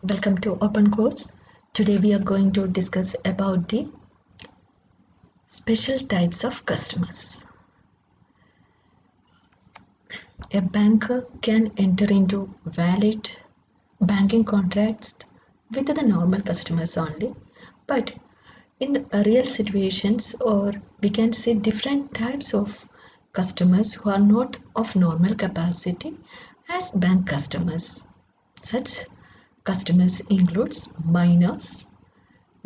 Welcome to Open Course. Today we are going to discuss about the special types of customers. A banker can enter into valid banking contracts with the normal customers only, but in real situations, or we can say different types of customers who are not of normal capacity as bank customers. Such customers includes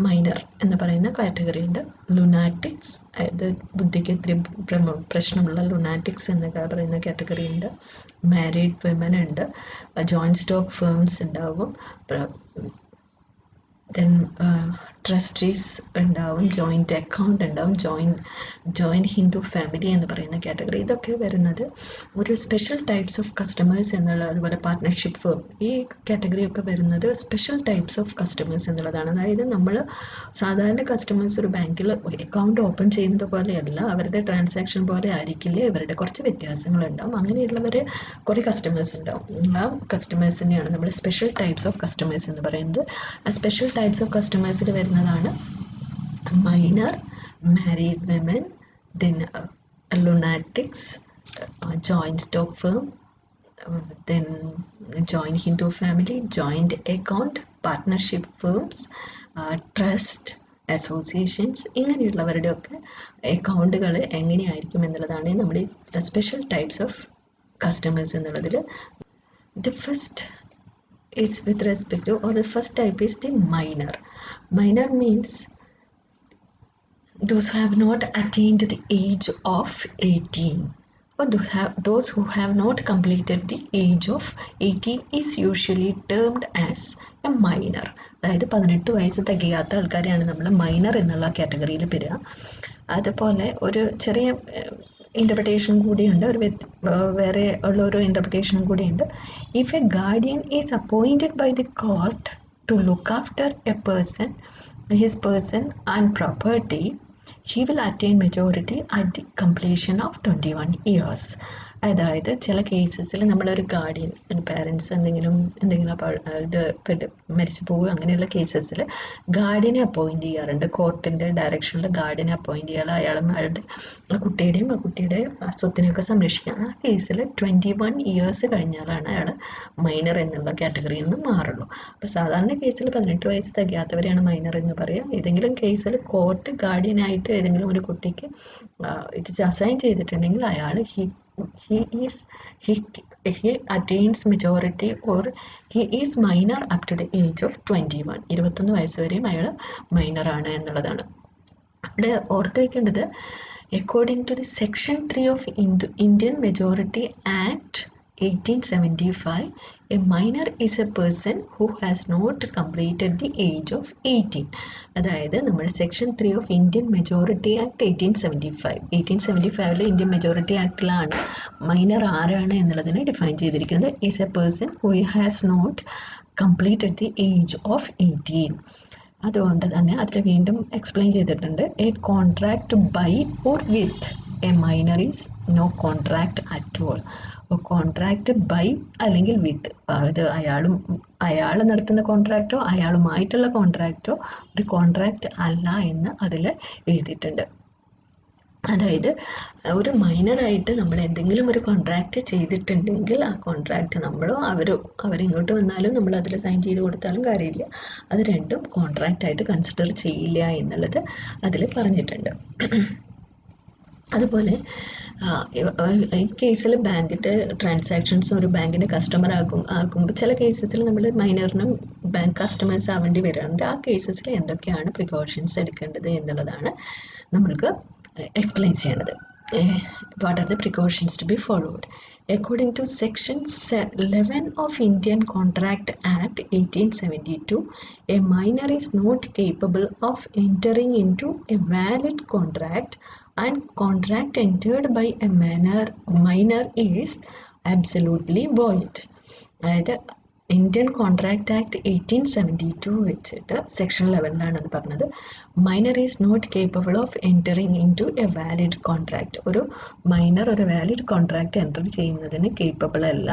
minor എന്ന് പറയുന്ന category ഉണ്ട്, lunatics, അതായത് ബുദ്ധിക്ക് ഇത്തിരി പ്രശ്നമുള്ള lunatics എന്ന് പറയുന്ന category ഉണ്ട്, മാരീഡ് വിമൻ ഉണ്ട്, ജോയിൻറ്റ് സ്റ്റോക്ക് ഫേംസ് ഉണ്ടാവും, ദെൻ ട്രസ്റ്റീസ് ഉണ്ടാവും, ജോയിൻറ്റ് അക്കൗണ്ട് ഉണ്ടാവും, ജോയിൻറ്റ് ഹിന്ദു ഫാമിലി എന്ന് പറയുന്ന കാറ്റഗറി. ഇതൊക്കെ വരുന്നത് ഒരു സ്പെഷ്യൽ ടൈപ്സ് ഓഫ് കസ്റ്റമേഴ്സ് എന്നുള്ള, അതുപോലെ പാർട്ട്ണർഷിപ്പ് ഫേം, ഈ കാറ്റഗറിയൊക്കെ വരുന്നത് സ്പെഷ്യൽ ടൈപ്സ് ഓഫ് കസ്റ്റമേഴ്സ് എന്നുള്ളതാണ്. അതായത് നമ്മൾ സാധാരണ കസ്റ്റമേഴ്സ് ഒരു ബാങ്കിൽ അക്കൗണ്ട് ഓപ്പൺ ചെയ്യുന്നത് പോലെയല്ല, അവരുടെ ട്രാൻസാക്ഷൻ പോലെ ആയിരിക്കില്ല, ഇവരുടെ കുറച്ച് വ്യത്യാസങ്ങളുണ്ടാവും. അങ്ങനെയുള്ളവർ കുറേ കസ്റ്റമേഴ്സ് ഉണ്ടാവും. ആ കസ്റ്റമേഴ്സിനെയാണ് നമ്മൾ സ്പെഷ്യൽ ടൈപ്സ് ഓഫ് കസ്റ്റമേഴ്സ് എന്ന് പറയുന്നത്. ആ സ്പെഷ്യൽ ടൈപ്സ് ഓഫ് കസ്റ്റമേഴ്സിൽ വരുന്നതാണ് minor, married women, then lunatics, joint stock firm, then joint Hindu family, joint account, partnership firms, trust associations, ഇങ്ങനെയുള്ളവരുടെയൊക്കെ അക്കൗണ്ടുകൾ എങ്ങനെയായിരിക്കും എന്നുള്ളതാണ് നമ്മൾ സ്പെഷ്യൽ ടൈപ്സ് ഓഫ് കസ്റ്റമേഴ്സ് എന്നുള്ളതിൽ. The first is with respect to, or the first type is the minor. Minor means those who have not attained the age of 18, or those who have not completed the age of 18 is usually termed as a minor. അതായത് 18 വയസ്സ് തികയാത്ത ആൾക്കാരെയാണ് നമ്മൾ minor എന്നുള്ള കാറ്റഗറിയിൽ വരിക. അതുപോലെ ഒരു ചെറിയ interpretation കൂടിയുണ്ട്, വേറെ ഉള്ള ഒരു ഇൻ്റർപ്രിട്ടേഷനും കൂടിയുണ്ട്. If a guardian is appointed by the court to look after a person, his person and property, he will attain majority at the completion of 21 years. അതായത് ചില കേസസിൽ നമ്മളൊരു ഗാർഡിയൻ, പാരൻസ് എന്തെങ്കിലും മരിച്ചു പോവുക, അങ്ങനെയുള്ള കേസസിൽ ഗാർഡിയനെ അപ്പോയിൻറ്റ് ചെയ്യാറുണ്ട്. കോർട്ടിൻ്റെ ഡയറക്ഷനിൽ ഗാർഡിയനെ അപ്പോയിൻറ്റ് ചെയ്യാൻ അയാളുടെ കുട്ടിയുടെയും ആ കുട്ടിയുടെ സ്വത്തിനെയൊക്കെ സംരക്ഷിക്കാൻ. ആ കേസിൽ 21 ഇയേഴ്സ് കഴിഞ്ഞാലാണ് അയാൾ മൈനർ എന്നുള്ള കാറ്റഗറിയിൽ നിന്ന് മാറുള്ളൂ. അപ്പോൾ സാധാരണ കേസിൽ 18 വയസ്സ് തികയാത്തവരെയാണ് മൈനർ എന്ന് പറയുക. ഏതെങ്കിലും കേസിൽ കോർട്ട് ഗാർഡിയനായിട്ട് ഏതെങ്കിലും ഒരു കുട്ടിക്ക് ഇത് അസൈൻ ചെയ്തിട്ടുണ്ടെങ്കിൽ അയാൾ he attains majority, or he is minor up to the age of 21. 21 വയസ്സ് വരെയും അയാൾ മൈനറാണ് എന്നുള്ളതാണ്. അവിടെ ഓർത്ത് വയ്ക്കേണ്ടത്, according to the section 3 of Indian majority act 1875, a minor is a person who has not completed the age of 18. അതായത് നമ്മൾ section 3 of Indian majority act 1875 Indian majority ആക്ടിലാണ് മൈനർ ആരാണ് എന്നുള്ളതിനെ ഡിഫൈൻ ചെയ്തിരിക്കുന്നത്. Is a person who has not completed the age of 18. അതുകൊണ്ട് തന്നെ അതിൽ വീണ്ടും എക്സ്പ്ലെയിൻ ചെയ്തിട്ടുണ്ട്, a contract by or with a minor is no contract at all. Contract by അല്ലെങ്കിൽ വിത്ത്, അത് അയാൾ നടത്തുന്ന കോൺട്രാക്റ്റോ അയാളുമായിട്ടുള്ള കോൺട്രാക്റ്റോ ഒരു കോൺട്രാക്റ്റ് അല്ല എന്ന് അതിൽ എഴുതിയിട്ടുണ്ട്. അതായത് ഒരു മൈനറായിട്ട് നമ്മൾ എന്തെങ്കിലും ഒരു കോൺട്രാക്റ്റ് ചെയ്തിട്ടുണ്ടെങ്കിൽ ആ കോൺട്രാക്റ്റ് നമ്മളോ അവരിങ്ങോട്ട് വന്നാലും നമ്മൾ അതിൽ സൈൻ ചെയ്ത് കൊടുത്താലും കാര്യമില്ല, അത് രണ്ടും കോൺട്രാക്റ്റായിട്ട് കൺസിഡർ ചെയ്യില്ല എന്നുള്ളത് അതിൽ പറഞ്ഞിട്ടുണ്ട്. അതുപോലെ ഈ കേസിൽ ബാങ്കിൻ്റെ ട്രാൻസാക്ഷൻസ് ഒരു ബാങ്കിൻ്റെ കസ്റ്റമർ ആകുമ്പോൾ ചില കേസസിൽ നമ്മൾ മൈനറിനും ബാങ്ക് കസ്റ്റമേഴ്സ് ആവേണ്ടി വരാറുണ്ട്. ആ കേസസിൽ എന്തൊക്കെയാണ് പ്രിക്കോഷൻസ് എടുക്കേണ്ടത് എന്നുള്ളതാണ് നമ്മൾക്ക് എക്സ്പ്ലെയിൻ ചെയ്യേണ്ടത്. What are the precautions to be followed? According to Section 11 of Indian Contract Act 1872, a minor is not capable of entering into a valid contract, and contract entered by a minor is absolutely void. അതായത് Indian contract act 1872 വെച്ചിട്ട് section 11 അത് പറഞ്ഞത് minor is not capable of entering into a valid contract. ഒരു minor ഒരു valid contract enter ചെയ്യുന്നതിന് capable അല്ല.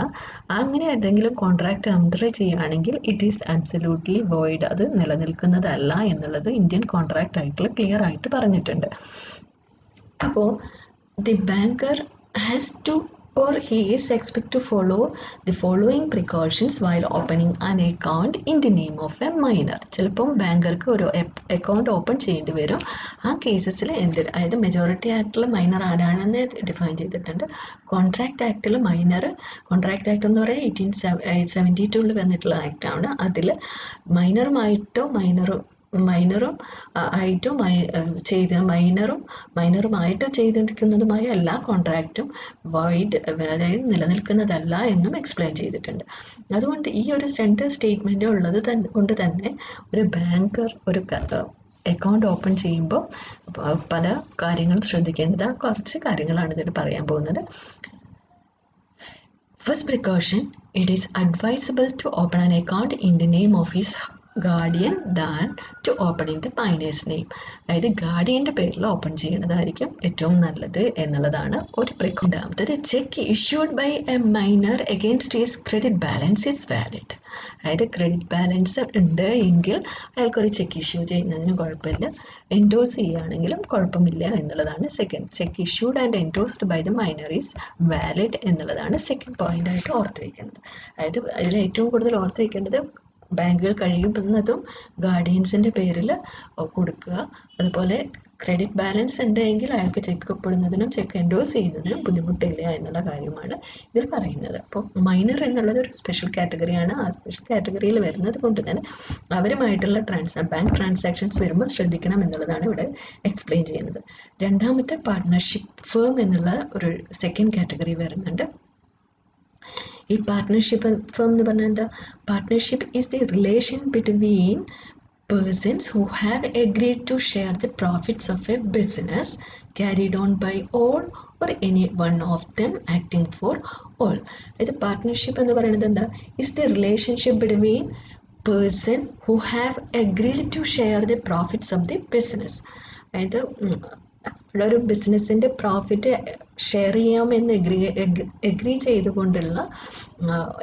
അങ്ങനെ ഏതെങ്കിലും കോൺട്രാക്ട് എൻ്റർ ചെയ്യുകയാണെങ്കിൽ ഇറ്റ് ഈസ് അബ്സല്യൂട്ട്ലി വോയിഡ്, അത് നിലനിൽക്കുന്നതല്ല എന്നുള്ളത് ഇന്ത്യൻ കോൺട്രാക്ട് ആക്ടിൽ ക്ലിയർ ആയിട്ട് പറഞ്ഞിട്ടുണ്ട്. അപ്പോൾ the banker has to or he is expected to follow the following precautions while opening an account in the name of a minor. ചിലപ്പം ബാങ്കർക്ക് ഒരു account open ചെയ്യേണ്ടി വരും. ആ കേസസിൽ അതായത് മെജോറിറ്റി ആക്ടിൽ മൈനർ ആരാണെന്ന് ഡിഫൈൻ ചെയ്തിട്ടുണ്ട്. കോൺട്രാക്ട് ആക്ടിൽ മൈനർ, കോൺട്രാക്ട് ആക്ട് എന്ന് പറയുന്നത് 1872 വന്നിട്ടുള്ള ആക്ടാണ്. അതിൽ മൈനറും മൈനറുമായിട്ട് ചെയ്തിരിക്കുന്നതുമായ എല്ലാ കോൺട്രാക്റ്റും വോയിഡ്, അതായത് നിലനിൽക്കുന്നതല്ല എന്നും എക്സ്പ്ലെയിൻ ചെയ്തിട്ടുണ്ട്. അതുകൊണ്ട് ഈ ഒരു രണ്ട് സ്റ്റേറ്റ്മെൻ്റ് ഉള്ളത് കൊണ്ട് തന്നെ ഒരു ബാങ്കർ ഒരു അക്കൗണ്ട് ഓപ്പൺ ചെയ്യുമ്പോൾ പല കാര്യങ്ങളും ശ്രദ്ധിക്കേണ്ടത്. കുറച്ച് കാര്യങ്ങളാണ് ഇതിൽ പറയാൻ പോകുന്നത്. First precaution, it is advisable to open an account in the name of his guardian than to open in the minor's name. അതായത് ഗാർഡിയൻ്റെ പേരിൽ ഓപ്പൺ ചെയ്യുന്നതായിരിക്കും ഏറ്റവും നല്ലത് എന്നുള്ളതാണ് ഒരു പ്രിക്കോഷൻ. രണ്ടാമത്തത്, cheque issued by a minor against his credit balance is valid. അതായത് credit balance ഉണ്ട് എങ്കിൽ അയാൾക്കൊരു ചെക്ക് ഇഷ്യൂ ചെയ്യുന്നതിന് കുഴപ്പമില്ല, എൻഡോസ് ചെയ്യുകയാണെങ്കിലും കുഴപ്പമില്ല എന്നുള്ളതാണ് second. Cheque issued and endorsed by the minor is valid എന്നുള്ളതാണ് സെക്കൻഡ് പോയിൻ്റായിട്ട് ഓർത്ത് വയ്ക്കുന്നത്. അതായത് അതിൽ ഏറ്റവും കൂടുതൽ ഓർത്ത് വയ്ക്കേണ്ടത് ബാങ്കുകൾ കഴിയുന്നതും ഗാർഡിയൻസിൻ്റെ പേരിൽ കൊടുക്കുക. അതുപോലെ ക്രെഡിറ്റ് ബാലൻസ് ഉണ്ടെങ്കിൽ അയാൾക്ക് ചെക്ക് ഒപ്പിടുന്നതിനും ചെക്ക് എൻഡോസ് ചെയ്യുന്നതിനും ബുദ്ധിമുട്ടില്ല എന്നുള്ള കാര്യമാണ് ഇതിൽ പറയുന്നത്. അപ്പോൾ മൈനർ എന്നുള്ളത് ഒരു സ്പെഷ്യൽ കാറ്റഗറിയാണ്. ആ സ്പെഷ്യൽ കാറ്റഗറിയിൽ വരുന്നത് കൊണ്ട് തന്നെ അവരുമായിട്ടുള്ള ബാങ്ക് ട്രാൻസാക്ഷൻസ് വരുമ്പോൾ ശ്രദ്ധിക്കണം എന്നുള്ളതാണ് ഇവിടെ എക്സ്പ്ലെയിൻ ചെയ്യുന്നത്. രണ്ടാമത്തെ, പാർട്ട്ണർഷിപ്പ് ഫേം എന്നുള്ള ഒരു സെക്കൻഡ് കാറ്റഗറി വരുന്നുണ്ട്. ഈ പാർട്ട്ണർഷിപ്പ് ഫേം എന്ന് പറഞ്ഞാൽ എന്താ? Partnership is the relation between persons who have agreed to share the profits of a business carried on by all or any one of them acting for all. ഇത് partnership എന്ന് പറയുന്നത് എന്താ? Is the relationship between person who have agreed to share the profits of the business. അതായത് ഒരു ബിസിനസ്സിൻ്റെ profit share ചെയ്യാമെന്ന് agree ചെയ്തുകൊണ്ടുള്ള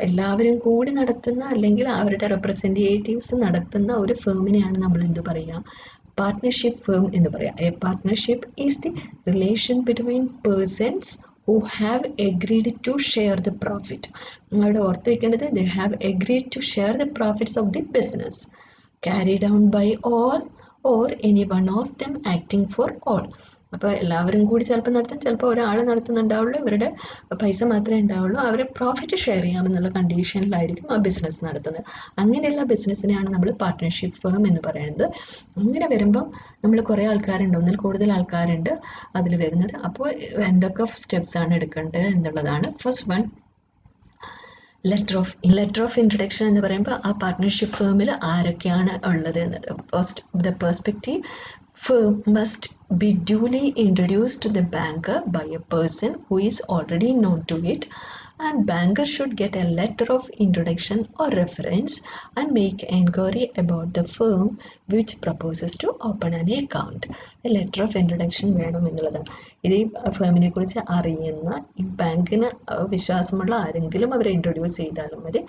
എല്ലാവരും കൂടി നടത്തുന്ന അല്ലെങ്കിൽ അവരുടെ റെപ്രസെൻറ്റേറ്റീവ്സ് നടത്തുന്ന ഒരു ഫേമിനെയാണ് നമ്മൾ എന്ത് പറയുക? പാർട്ട്ണർഷിപ്പ് ഫേം എന്ന് പറയാം. A partnership is the relation between persons who have agreed to share the profit. നിങ്ങളുടെ ഓർത്ത് വയ്ക്കേണ്ടത് they have agreed to share the profits of the business carried on by all or any one of them acting for all. അപ്പോൾ എല്ലാവരും കൂടി ചിലപ്പോൾ നടത്തും, ചിലപ്പോൾ ഒരാൾ നടത്തുന്നുണ്ടാവുള്ളൂ, ഇവരുടെ പൈസ മാത്രമേ ഉണ്ടാവുള്ളൂ, അവർ പ്രോഫിറ്റ് ഷെയർ ചെയ്യാമെന്നുള്ള കണ്ടീഷനിലായിരിക്കും ആ ബിസിനസ് നടത്തുന്നത്. അങ്ങനെയുള്ള ബിസിനസ്സിനെയാണ് നമ്മൾ പാർട്ട്ണർഷിപ്പ് ഫേം എന്ന് പറയുന്നത്. അങ്ങനെ വരുമ്പം നമ്മൾ കുറേ ആൾക്കാരുണ്ട്, ഒന്നിൽ കൂടുതൽ ആൾക്കാരുണ്ട് അതിൽ വരുന്നത്. അപ്പോൾ എന്തൊക്കെ സ്റ്റെപ്സ് ആണ് എടുക്കേണ്ടത് എന്നുള്ളതാണ്. First one, letter of introduction എന്ന് പറയുമ്പോൾ ആ പാർട്ട്ണർഷിപ്പ് ഫേമിൽ ആരൊക്കെയാണ് ഉള്ളത് എന്നത്. First, the perspective firm must be duly introduced to the banker by a person who is already known to it, and banker should get a letter of introduction or reference and make inquiry about the firm which proposes to open an account. A letter of introduction വേണം എന്നുള്ളതാണ്. ഇത് ഈ ഫേമിനെ കുറിച്ച് അറിയുന്ന ഈ ബാങ്കിന് വിശ്വാസമുള്ള ആരെങ്കിലും അവരെ ഇൻട്രൊഡ്യൂസ് ചെയ്താലും മതി.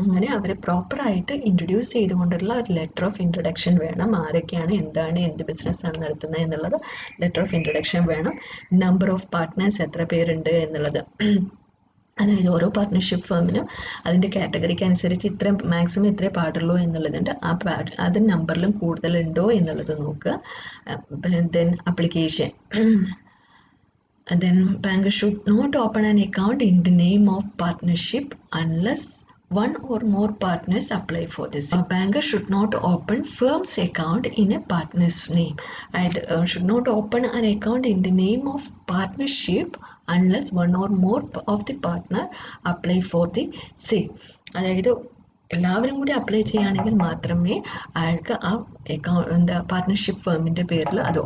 അങ്ങനെ അവരെ പ്രോപ്പറായിട്ട് ഇൻട്രൊഡ്യൂസ് ചെയ്തുകൊണ്ടുള്ള ഒരു ലെറ്റർ ഓഫ് ഇൻട്രൊഡക്ഷൻ വേണം. ആരൊക്കെയാണ്, എന്താണ്, എന്ത് ബിസിനസ്സാണ് നടത്തുന്നത് എന്നുള്ളത് ലെറ്റർ ഓഫ് ഇൻട്രൊഡക്ഷൻ വേണം. നമ്പർ ഓഫ് പാർട്ട്നേഴ്സ്, എത്ര പേരുണ്ട് എന്നുള്ളത്. അതായത് ഓരോ പാർട്ട്ണർഷിപ്പ് ഫേമിനും അതിൻ്റെ കാറ്റഗറിക്ക് അനുസരിച്ച് ഇത്ര മാക്സിമം ഇത്രേ പാടുള്ളൂ എന്നുള്ളതുണ്ട്. അത് നമ്പറിലും കൂടുതലുണ്ടോ എന്നുള്ളത് നോക്കുക. Then application, then banker should not open an account in the name of partnership unless one or more partners apply for this. A banker should not open firm's account in a partner's name. And should not open an account in the name of partnership unless one or more of the partner apply for the same. അതായത് എല്ലാവരും കൂടി apply ചെയ്യുകയാണെങ്കിൽ മാത്രമേ അയാൾക്ക് ആ partnership ഫേമിൻ്റെ പേരിൽ അത്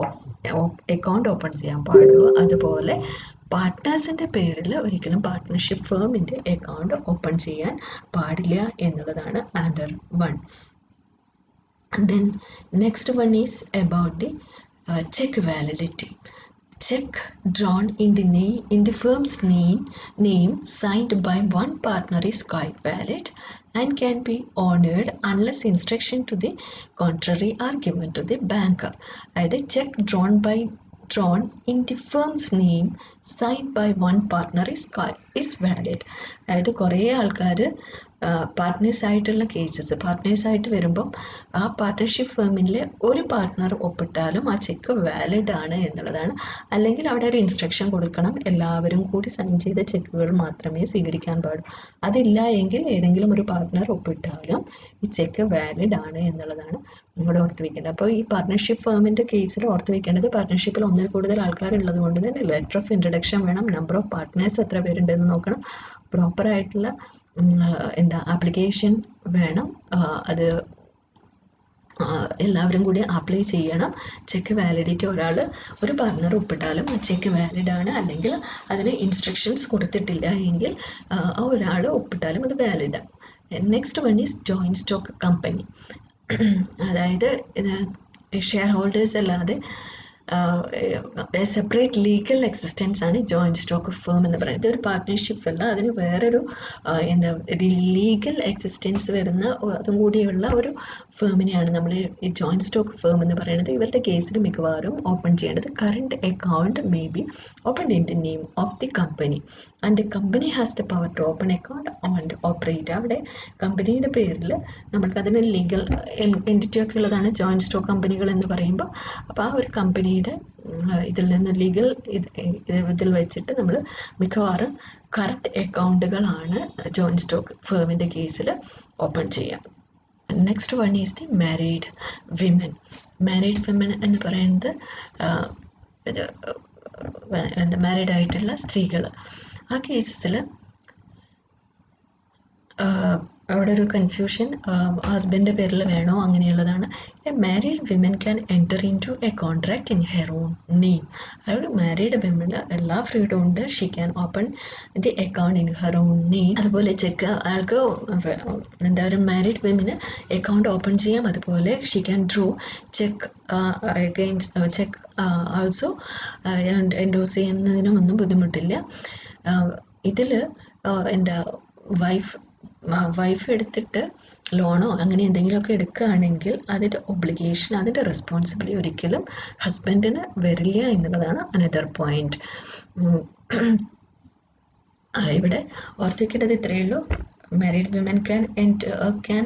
account open ചെയ്യാൻ പാടുള്ളൂ. അതുപോലെ പാർട്ട്നേഴ്സിൻ്റെ പേരിൽ ഒരിക്കലും പാർട്ട്ണർഷിപ്പ് ഫേമിൻ്റെ അക്കൗണ്ട് ഓപ്പൺ ചെയ്യാൻ പാടില്ല എന്നുള്ളതാണ് another one. Then next one is about the check validity. Check drawn in the firm's name signed by one partner is quite valid and can be honored unless instruction to the contrary are given to the banker. അതായത് check drawn in the firm's name signed by one partner is valid. അതായത് കുറേ ആൾക്കാർ പാർട്ട്നേഴ്സായിട്ടുള്ള cases പാർട്ട്നേഴ്സായിട്ട് വരുമ്പം ആ partnership ഫേമിലെ ഒരു partner ഒപ്പിട്ടാലും ആ check valid ആണ് എന്നുള്ളതാണ്. അല്ലെങ്കിൽ അവിടെ ഒരു ഇൻസ്ട്രക്ഷൻ കൊടുക്കണം, എല്ലാവരും കൂടി സൈൻ ചെയ്ത ചെക്കുകൾ മാത്രമേ സ്വീകരിക്കാൻ പാടൂ. അതില്ല എങ്കിൽ ഏതെങ്കിലും ഒരു പാർട്ട്ണർ ഒപ്പിട്ടാലും ഈ ചെക്ക് വാലിഡ് ആണ് എന്നുള്ളതാണ് ഇവിടെ ഓർത്ത് വയ്ക്കേണ്ടത്. അപ്പോൾ ഈ പാർട്ട്ണർഷിപ്പ് ഫേമിൻ്റെ കേസിൽ ഓർത്ത് വയ്ക്കേണ്ടത് പാർട്ട്ണർഷിപ്പിൽ ഒന്നിൽ കൂടുതൽ ആൾക്കാരുള്ളത് കൊണ്ട് തന്നെ ലെറ്റർ ഓഫ് ഇൻട്രഡക്ഷൻ വേണം, നമ്പർ ഓഫ് പാർട്ട്നേഴ്സ് എത്ര പേരുണ്ടെന്ന് നോക്കണം, പ്രോപ്പറായിട്ടുള്ള ആപ്ലിക്കേഷൻ വേണം, അത് എല്ലാവരും കൂടി അപ്ലൈ ചെയ്യണം. ചെക്ക് വാലിഡിറ്റി ഒരു പാർട്ട്ണർ ഒപ്പിട്ടാലും ആ ചെക്ക് വാലിഡ് ആണ്, അല്ലെങ്കിൽ അതിന് ഇൻസ്ട്രക്ഷൻസ് കൊടുത്തിട്ടില്ല എങ്കിൽ ഒരാൾ ഒപ്പിട്ടാലും അത് വാലിഡാണ്. Next one is joint stock company. അതായത് ഷെയർ ഹോൾഡേഴ്സ് അല്ലാതെ സെപ്പറേറ്റ് ലീഗൽ എക്സിസ്റ്റൻസ് ആണ് ജോയിൻറ്റ് സ്റ്റോക്ക് ഫേം എന്ന് പറയുന്നത്. ഇതൊരു പാർട്ട്ണർഷിപ്പ് അല്ല, അതിന് വേറൊരു ലീഗൽ എക്സിസ്റ്റൻസ് വരുന്ന അതും കൂടിയുള്ള ഒരു ഫേമിനെയാണ് നമ്മൾ ഈ ജോയിൻറ്റ് സ്റ്റോക്ക് ഫേം എന്ന് പറയുന്നത്. ഇവരുടെ കേസിൽ മിക്കവാറും ഓപ്പൺ ചെയ്യേണ്ടത് current account may be open in the name of the company and the company has the power to open account and operate. അവിടെ കമ്പനിയുടെ പേരിൽ നമ്മൾക്ക് അതിന് ലീഗൽ എൻറ്റിറ്റി ഒക്കെ ഉള്ളതാണ് ജോയിൻറ്റ് സ്റ്റോക്ക് കമ്പനികൾ എന്ന് പറയുമ്പോൾ. അപ്പോൾ ആ ഒരു കമ്പനിയുടെ ഇതിൽ നിന്ന് ലീഗൽ ഇതിൽ വെച്ചിട്ട് നമ്മൾ മിക്കവാറും കറണ്ട് അക്കൗണ്ടുകളാണ് ജോയിൻറ്റ് സ്റ്റോക്ക് ഫേമിൻ്റെ കേസിൽ ഓപ്പൺ ചെയ്യാം. Next one is the married women. Married women എന്ന് പറയുന്നത് മാരീഡ് ആയിട്ടുള്ള സ്ത്രീകൾ. ആ കേസസിൽ അവിടെ ഒരു കൺഫ്യൂഷൻ, ഹസ്ബൻഡിൻ്റെ പേരിൽ വേണോ അങ്ങനെയുള്ളതാണ്. Married women can enter into a contract in her own name. അതായത് മാരീഡ് വിമന് എല്ലാ ഫ്രീഡവും ഉണ്ട്, she can open the account in her own name. അതുപോലെ ചെക്ക് അയാൾക്ക് ഒരു മാരീഡ് വിമന് അക്കൗണ്ട് ഓപ്പൺ ചെയ്യാം. അതുപോലെ she can draw cheque against cheque also endorse ചെയ്യുന്നതിനും ഒന്നും ബുദ്ധിമുട്ടില്ല. ഇതിൽ എൻ്റെ വൈഫ് എടുത്തിട്ട് ലോണോ അങ്ങനെ എന്തെങ്കിലുമൊക്കെ എടുക്കുകയാണെങ്കിൽ അതിൻ്റെ ഒബ്ലിഗേഷൻ, അതിൻ്റെ റെസ്പോൺസിബിലിറ്റി ഒരിക്കലും ഹസ്ബൻഡിന് വരില്ല എന്നുള്ളതാണ് അനദർ പോയിന്റ്. ഇവിടെ ഓർത്തിക്കേണ്ടത് ഇത്രയേ ഉള്ളൂ. Married women can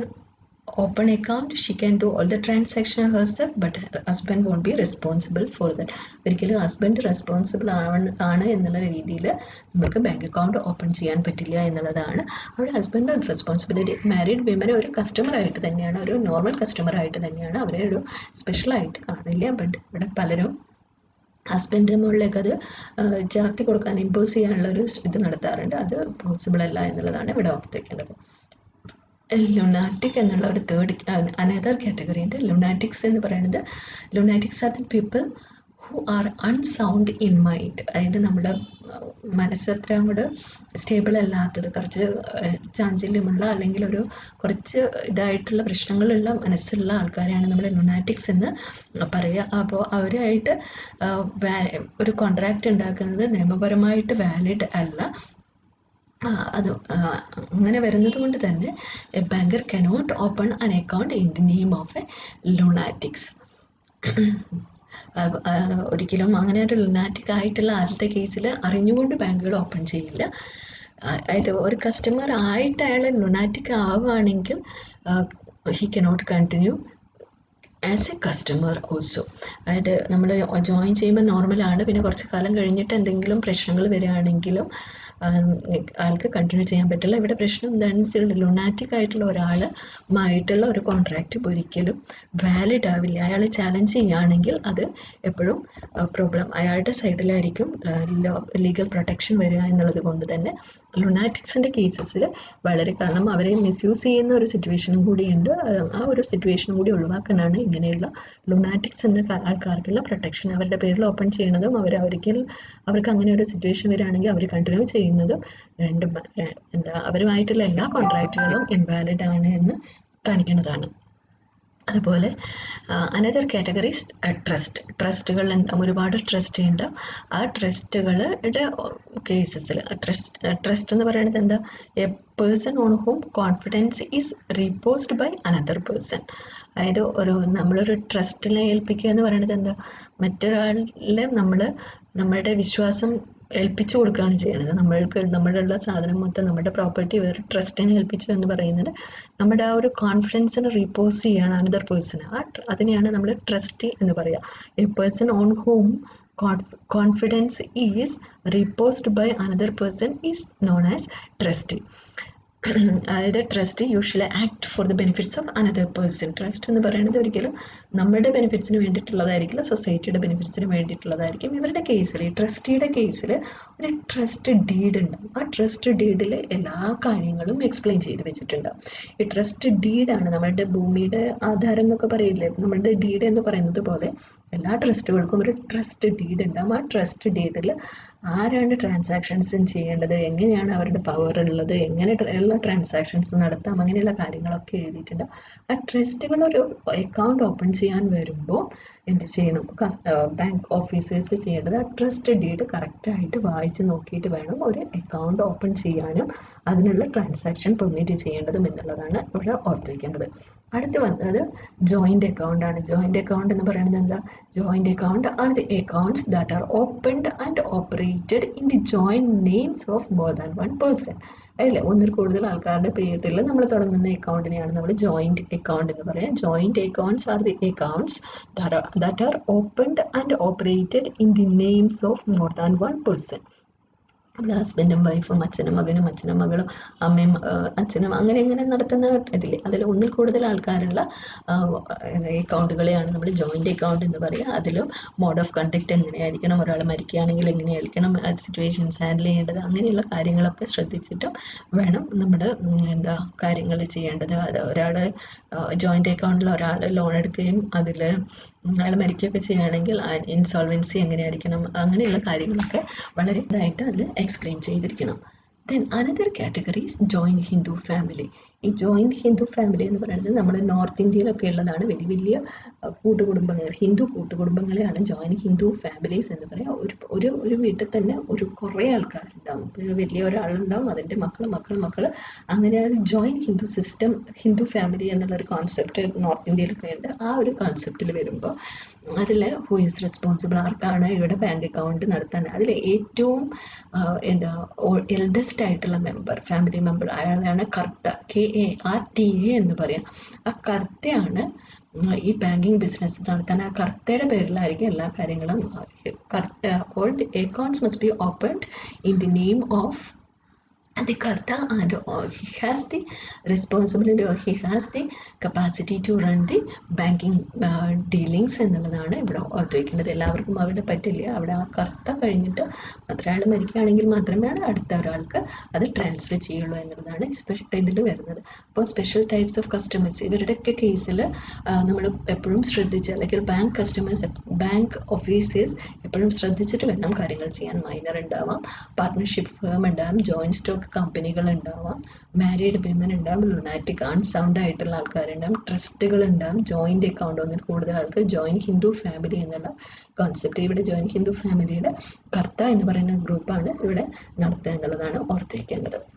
open account, she can do all the transaction herself, but her husband won't be responsible for that. ഒരിക്കലും ഹസ്ബൻഡ് റെസ്പോൺസിബിൾ ആണ് എന്നുള്ള രീതിയിൽ നമുക്ക് ബാങ്ക് അക്കൗണ്ട് ഓപ്പൺ ചെയ്യാൻ പറ്റില്ല എന്നുള്ളതാണ്. അവിടെ ഹസ്ബൻഡ് റെസ്പോൺസിബിലിറ്റി. മാരീഡ് വിമനെ ഒരു കസ്റ്റമറായിട്ട് തന്നെയാണ്, ഒരു നോർമൽ കസ്റ്റമറായിട്ട് തന്നെയാണ്, അവരെ ഒരു സ്പെഷ്യലായിട്ട് കാണില്ല. ബട്ട് ഇവിടെ പലരും ഹസ്ബൻഡിന് മുകളിലേക്ക് അത് ചാർത്തി കൊടുക്കാൻ ഇമ്പോസ് ചെയ്യാനുള്ളൊരു ഇത് നടത്താറുണ്ട്. അത് പോസിബിൾ അല്ല എന്നുള്ളതാണ് ഇവിടെ ഓർത്തേക്കേണ്ടത്. ലുനാറ്റിക് എന്നുള്ള ഒരു അനദർ കാറ്റഗറി ഉണ്ട്. ലുനാറ്റിക്സ് എന്ന് പറയുന്നത്, lunatics are the people who are unsound in mind. അതായത് നമ്മുടെ മനസ്സത്ര അങ്ങോട്ട് സ്റ്റേബിൾ അല്ലാത്തത്, കുറച്ച് ചാഞ്ചല്യമുള്ള അല്ലെങ്കിൽ ഒരു കുറച്ച് ഇതായിട്ടുള്ള പ്രശ്നങ്ങളുള്ള മനസ്സുള്ള ആൾക്കാരെയാണ് നമ്മൾ ലുനാറ്റിക്സ് എന്ന് പറയുക. അപ്പോൾ അവരായിട്ട് ഒരു കോൺട്രാക്റ്റ് ഉണ്ടാക്കുന്നത് നിയമപരമായിട്ട് വാലിഡ് അല്ല. അത് അങ്ങനെ വരുന്നത് കൊണ്ട് തന്നെ A banker cannot open an account in the name of A lunatics. ഒരിക്കലും അങ്ങനെ ഒരു ലുനാറ്റിക് ആയിട്ടുള്ള ആദ്യത്തെ കേസിൽ അറിഞ്ഞുകൊണ്ട് ബാങ്കുകൾ ഓപ്പൺ ചെയ്യില്ല. അതായത് ഒരു കസ്റ്റമർ ആയിട്ട് അയാൾ ലുനാറ്റിക് ആവുകയാണെങ്കിൽ he cannot continue as A customer also. അതായത് നമ്മൾ ജോയിൻ ചെയ്യുമ്പോൾ നോർമലാണ്, പിന്നെ കുറച്ച് കാലം കഴിഞ്ഞിട്ട് എന്തെങ്കിലും പ്രശ്നങ്ങൾ വരികയാണെങ്കിലും ആൾക്ക് കണ്ടിന്യൂ ചെയ്യാൻ പറ്റില്ല. ഇവിടെ പ്രശ്നം എന്താണെന്ന് വെച്ചാൽ ലുനാറ്റിക് ആയിട്ടുള്ള ഒരാളുമായിട്ടുള്ള ഒരു കോൺട്രാക്റ്റ് ഒരിക്കലും വാലിഡ് ആവില്ല. അയാൾ ചാലഞ്ച് ചെയ്യുകയാണെങ്കിൽ അത് എപ്പോഴും പ്രോബ്ലം അയാളുടെ സൈഡിലായിരിക്കും ലീഗൽ പ്രൊട്ടക്ഷൻ വരിക എന്നുള്ളത് കൊണ്ട് തന്നെ ലുനാറ്റിക്സിൻ്റെ കേസസിൽ വളരെ, കാരണം അവരെ മിസ്യൂസ് ചെയ്യുന്ന ഒരു സിറ്റുവേഷനും കൂടിയുണ്ട്. ആ ഒരു സിറ്റുവേഷനും കൂടി ഒഴിവാക്കാനാണ് ഇങ്ങനെയുള്ള ലുനാറ്റിക്സ് എന്ന ആൾക്കാർക്കുള്ള പ്രൊട്ടക്ഷൻ അവരുടെ പേരിൽ ഓപ്പൺ ചെയ്യുന്നതും അവർക്ക് അങ്ങനെ ഒരു സിറ്റുവേഷൻ വരികയാണെങ്കിൽ അവർ കണ്ടിന്യൂ ചെയ്യുന്നതും രണ്ടും അവരുമായിട്ടുള്ള എല്ലാ കോൺട്രാക്റ്റുകളും ഇൻവാലിഡ് ആണ് എന്ന് കാണിക്കുന്നതാണ്. അതുപോലെ അനദർ കാറ്റഗറീസ് ട്രസ്റ്റുകൾ ഒരുപാട് ട്രസ്റ്റ് ഉണ്ട്. ആ ട്രസ്റ്റുകളുടെ കേസസിൽ ട്രസ്റ്റ് എന്ന് പറയുന്നത് എന്താ, a person on whom confidence is reposed by another person. അതായത് നമ്മളൊരു ട്രസ്റ്റിനെ ഏൽപ്പിക്കുക എന്ന് പറയുന്നത് എന്താ, മറ്റൊരാളിലെ നമ്മളുടെ വിശ്വാസം ഏൽപ്പിച്ചു കൊടുക്കുകയാണ് ചെയ്യുന്നത്. നമ്മളുള്ള സാധനം മൊത്തം, നമ്മുടെ പ്രോപ്പർട്ടി വേറെ ട്രസ്റ്റിനെ ഏൽപ്പിച്ചു എന്ന് പറയുന്നത് നമ്മുടെ ആ ഒരു കോൺഫിഡൻസിനെ റീപോസ് ചെയ്യാണ് അനദർ പേഴ്സൺ. അതിനെയാണ് നമ്മൾ ട്രസ്റ്റി എന്ന് പറയുക. A person on whom confidence is reposed by another person is known as trustee. അതായത് trust usually act for the benefits of another person. Trust എന്ന് പറയുന്നത് ഒരിക്കലും നമ്മുടെ ബെനിഫിറ്റ്സിന് വേണ്ടിയിട്ടുള്ളതായിരിക്കില്ല, സൊസൈറ്റിയുടെ ബെനിഫിറ്റ്സിന് വേണ്ടിയിട്ടുള്ളതായിരിക്കും. ഇവരുടെ കേസിൽ, ഈ ട്രസ്റ്റിയുടെ കേസിൽ ഒരു ട്രസ്റ്റ് ഡീഡ് ഉണ്ടാവും. ആ ട്രസ്റ്റ് ഡീഡിൽ എല്ലാ കാര്യങ്ങളും എക്സ്പ്ലെയിൻ ചെയ്ത് വെച്ചിട്ടുണ്ടാവും. ഈ ട്രസ്റ്റ് ഡീഡാണ് നമ്മളുടെ ഭൂമിയുടെ ആധാരം എന്നൊക്കെ പറയില്ലേ, നമ്മളുടെ ഡീഡ് എന്ന് പറയുന്നത് പോലെ എല്ലാ ട്രസ്റ്റുകൾക്കും ഒരു ട്രസ്റ്റ് ഡീഡ് ഉണ്ടാവും. ആ ട്രസ്റ്റ് ഡീഡിൽ ആരാണ് ട്രാൻസാക്ഷൻസും ചെയ്യേണ്ടത്, എങ്ങനെയാണ് അവരുടെ പവർ ഉള്ളത്, എങ്ങനെ എല്ലാ ട്രാൻസാക്ഷൻസ് നടത്താം, അങ്ങനെയുള്ള കാര്യങ്ങളൊക്കെ എഴുതിയിട്ടുണ്ട്. ആ ട്രസ്റ്റുകൾ ഒരു അക്കൗണ്ട് ഓപ്പൺ ചെയ്യാൻ വരുമ്പോൾ എന്ത് ചെയ്യണം, ബാങ്ക് ഓഫീസേഴ്സ് ചെയ്യേണ്ടത് ആ ട്രസ്റ്റ് ഡീഡ് കറക്റ്റായിട്ട് വായിച്ച് നോക്കിയിട്ട് വേണം ഒരു അക്കൗണ്ട് ഓപ്പൺ ചെയ്യാനും അതിനുള്ള ട്രാൻസാക്ഷൻ പെർമിറ്റ് ചെയ്യേണ്ടതും എന്നുള്ളതാണ് ഇവിടെ ഓർത്ത് വയ്ക്കേണ്ടത്. അടുത്ത് വന്നത് ജോയിൻ്റ് അക്കൗണ്ടാണ്. ജോയിൻ്റ് അക്കൗണ്ട് എന്ന് പറയുന്നത് എന്താ, joint account are the accounts that are opened and operated in the joint names of more than one person. അല്ലേ, ഒന്നിൽ കൂടുതൽ ആൾക്കാരുടെ പേരിൽ നമ്മൾ തുടങ്ങുന്ന അക്കൗണ്ടിനെയാണ് നമ്മൾ ജോയിൻ്റ് അക്കൗണ്ട് എന്ന് പറയുക. Joint accounts are the accounts that are opened and operated in the names of more than one person. നമ്മുടെ ഹസ്ബൻഡും വൈഫും അച്ഛനും മകനും അച്ഛനും മകളും അമ്മയും അച്ഛനും അങ്ങനെ നടത്തുന്ന ഇതില്ലേ, അതിൽ ഒന്നിൽ കൂടുതൽ ആൾക്കാരുള്ള അക്കൗണ്ടുകളെയാണ് നമ്മൾ ജോയിൻ്റ് അക്കൗണ്ട് എന്ന് പറയുക. അതിലും മോഡ് ഓഫ് കണ്ടക്ട് എങ്ങനെയായിരിക്കണം, ഒരാൾ മരിക്കുകയാണെങ്കിൽ എങ്ങനെയായിരിക്കണം സിറ്റുവേഷൻസ് ഹാൻഡിൽ ചെയ്യേണ്ടത്, അങ്ങനെയുള്ള കാര്യങ്ങളൊക്കെ ശ്രദ്ധിച്ചിട്ടും വേണം നമ്മുടെ കാര്യങ്ങൾ ചെയ്യേണ്ടത്. ഒരാൾ ജോയിൻ്റ് അക്കൗണ്ടിൽ ഒരാൾ ലോൺ എടുക്കുകയും അതിൽ അയാൾ മരിക്കുകയൊക്കെ ചെയ്യുകയാണെങ്കിൽ ഇൻസോൾവൻസി എങ്ങനെയായിരിക്കണം, അങ്ങനെയുള്ള കാര്യങ്ങളൊക്കെ വളരെ ഇതായിട്ട് അതിൽ എക്സ്പ്ലെയിൻ ചെയ്തിരിക്കണം. Then another categories joint Hindu family. ഈ ജോയിൻറ്റ് ഹിന്ദു ഫാമിലി എന്ന് പറയുന്നത് നമ്മൾ നോർത്ത് ഇന്ത്യയിലൊക്കെ ഉള്ളതാണ്. വലിയ കൂട്ടുകുടുംബങ്ങൾ, ഹിന്ദു കൂട്ടുകുടുംബങ്ങളെയാണ് ജോയിൻറ്റ് ഹിന്ദു ഫാമിലീസ് എന്ന് പറയുക. ഒരു വീട്ടിൽ തന്നെ കുറേ ആൾക്കാരുണ്ടാവും. വലിയ ഒരാളുണ്ടാവും, അതിൻ്റെ മക്കൾ അങ്ങനെയാണ് joint Hindu system. Hindu family എന്നുള്ളൊരു കോൺസെപ്റ്റ് നോർത്ത് ഇന്ത്യയിലൊക്കെ ഉണ്ട്. ആ ഒരു കോൺസെപ്റ്റിൽ വരുമ്പോൾ അതിൽ ഹു ഈസ് റെസ്പോൺസിബിൾ, ആർക്കാണ് ഇവിടെ ബാങ്ക് അക്കൗണ്ട് നടത്താൻ, അതിൽ ഏറ്റവും എൽഡസ്റ്റ് ആയിട്ടുള്ള മെമ്പർ, ഫാമിലി മെമ്പർ, അയാളാണ് കർത്ത, KARTA എന്ന് പറയാം. ആ കർത്തയാണ് ഈ ബാങ്കിങ് ബിസിനസ് നടത്താൻ. ആ കർത്തയുടെ പേരിലായിരിക്കും എല്ലാ കാര്യങ്ങളും. All the accounts must be opened in the name of the karta and he has the responsibility or he has the capacity to run the banking dealings എന്നുള്ളതാണ് ഇവിടെ ഓർത്ത് വയ്ക്കേണ്ടത്. എല്ലാവർക്കും അവിടെ പറ്റില്ല. അവിടെ ആ കർത്ത കഴിഞ്ഞിട്ട് ഒരാൾ മരിക്കുകയാണെങ്കിൽ മാത്രമേ അടുത്ത ഒരാൾക്ക് അത് ട്രാൻസ്ഫർ ചെയ്യുള്ളൂ എന്നുള്ളതാണ് ഇതിൽ വരുന്നത്. അപ്പോൾ സ്പെഷ്യൽ ടൈപ്സ് ഓഫ് കസ്റ്റമേഴ്സ്, ഇവരുടെയൊക്കെ കേസിൽ നമ്മൾ എപ്പോഴും ശ്രദ്ധിച്ച്, അല്ലെങ്കിൽ ബാങ്ക് ഓഫീസേഴ്സ് എപ്പോഴും ശ്രദ്ധിച്ചിട്ട് വേണം കാര്യങ്ങൾ ചെയ്യാൻ. മൈനർ ഉണ്ടാവാം, പാർട്ട്ണർഷിപ്പ് ഫേം ഉണ്ടാവാം, ജോയിൻറ്റ് സ്റ്റോക്ക് കമ്പനികൾ ഉണ്ടാവാം, മാരീഡ് വിമൻ ഉണ്ടാവും, ലുനാറ്റിക് അൺസൗണ്ട് ആയിട്ടുള്ള ആൾക്കാരുണ്ടാവും, ട്രസ്റ്റുകൾ ഉണ്ടാവും, ജോയിൻ്റ് അക്കൗണ്ട് ഒന്നിൽ കൂടുതൽ ആൾക്ക്, ജോയിൻറ്റ് ഹിന്ദു ഫാമിലി എന്നുള്ള കോൺസെപ്റ്റ്. ഇവിടെ ജോയിൻറ്റ് ഹിന്ദു ഫാമിലിയുടെ കർത്ത എന്ന് പറയുന്ന ഗ്രൂപ്പാണ് ഇവിടെ നടത്തുക എന്നുള്ളതാണ് ഓർത്ത് വയ്ക്കേണ്ടത്.